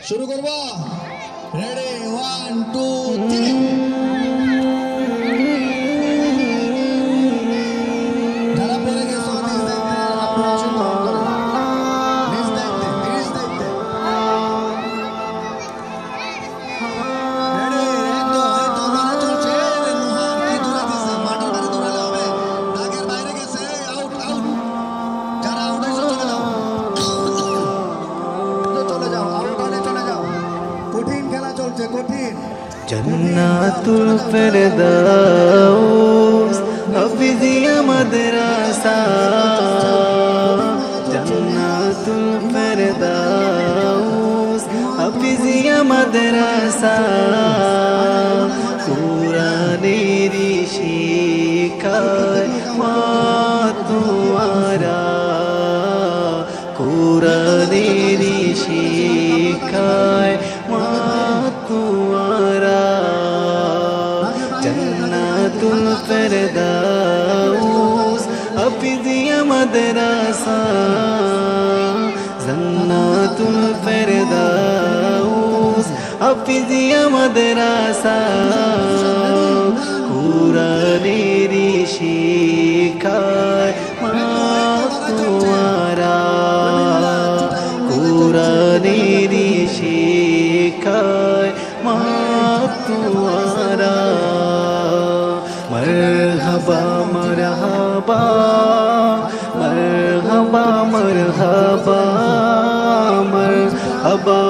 শুরু করব। রেডি 1 2 3। যারা পড়ে গেছো নিজ দায়িত্বে আপনারা অংশগ্রহণ করেন। নিজ দায়িত্বে নিজ দায়িত্বে। রেডি একদম এই তো লড়াই চলছে। নুহান কি দৌড়া দিছে, মাঠের বাইরে দৌড়ালে হবে। দাগের বাইরে গেছে, আউট আউট। যারা আউট হয়েছে চলে যাও, চলে যাও, আউট হলে চলে যাও। কঠিন খেলা চলছে, কঠিন। জান্নাতুল ফেরদাউস হাফিজিয়া মাদ্রাসা, জান্নাতুল ফেরদাউস হাফিজিয়া মাদ্রাসা, কুরআনের শিক্ষায় মাতোয়ারা, কুরআনের শিক্ষায় মাতোয়ারা, জান্নাতুল ফেরদাউস হাফিজিয়া মাদ্রাসা, জান্নাতুল ফেরদাউস হাফিজিয়া মাদ্রাসা, কুরআনের শিক্ষায় মাতোয়ারা, কুরআনের শিক্ষায় মাতোয়ারা। মরহবা মরহবা মরহবা মরহবা মরহবা